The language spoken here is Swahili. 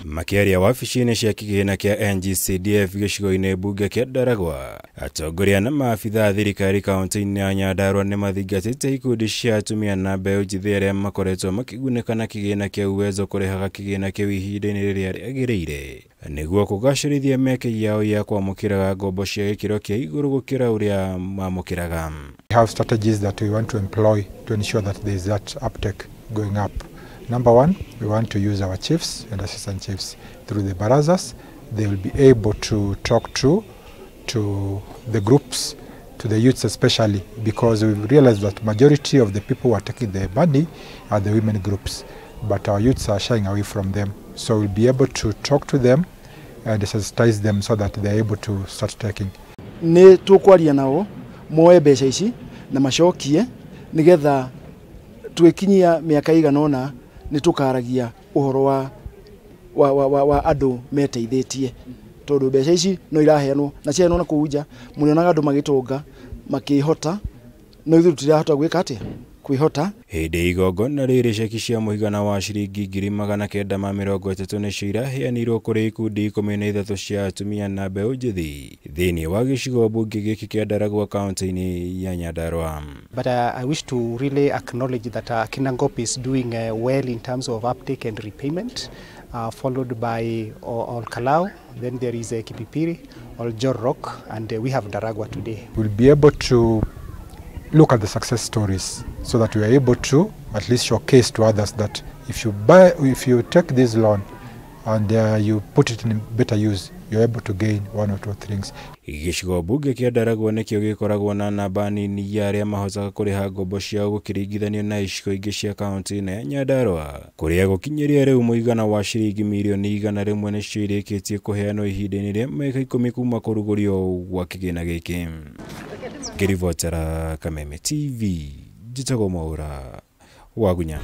Makiaria wabici-inĩ cia kĩgĩna kĩa NGCDF gĩcigo-inĩ mbunge kĩa Ndaragwa, atongoria na maabitha thirikari kaunti-inĩ ya Nyandarua nĩ mathingatĩte ikundi cia atumia na mbeũ njĩthĩ arĩa makoretwo makĩgunĩka na kĩgĩna kĩa UWEZO kurihaga kĩgĩna kĩu ihinda-inĩ rĩrĩa rĩagĩrĩire nĩguo kũgacĩrithia mĩeke yao ya kwamũkĩra ngombo cia gĩkĩro kĩa igũrũ gũkĩra ũrĩa mamũkĩraga. We have strategies that we want to employ to ensure that there is that uptake going up. Number one, we want to use our chiefs and assistant chiefs through the barazas. They will be able to talk to the groups, to the youths especially, because we realize that majority of the people who are taking the money are the women groups, but our youths are shying away from them. So we'll be able to talk to them and sensitize them so that they're able to start taking. Ni tukwaria nao moe mbeca ici na macokie nigetha twekinyia miaka iganona ni tukaragia uhoro wa andu meteithĩtie tondu mbeca ici no iraheanwo na ciano na kuuja munionaga andu magitonga makihota no ithu tutirahota gwika atia kwihota. Hĩndĩ igongona rĩrĩ ceki cia mũigana wa ciringi 930 nĩ ciraheanirwo kũrĩ ikundi 13 cia atumia na mbeũ njĩthĩ thĩinĩ wa gĩcigo mbunge gĩkĩ kĩa Ndaragwa kaunti-inĩ ya Nyandarua. But I wish to really acknowledge that KINANGOP is doing well in terms of uptake and repayment, followed by Kalau, then there is Kipipiri, Jorok, and we have Ndaragwa today. We'll be able to look at the success stories so that we are able to at least showcase to others that if you take this loan and you put it in better use, you're able to gain one or two things. Gĩcigo mbunge kĩa Ndaragwa nĩkĩo gĩkoragwo na namba nini ya arĩa mahotaga kũrĩha ngombo ciao gũkĩringithanio na icigo ingĩ cia kaunti-inĩ ya Nyandarua, kũrĩa gũkinyĩria rĩu mũigana wa ciringi mirioni 100 nĩcio irĩkĩtie kũheanwo ihinda-inĩ rĩa mĩaka 10 kuma kũrugũrio gwa kĩgĩna gĩkĩ. Ngĩribotera Kameme TV, njĩtagwo Mwaura wa Gunya.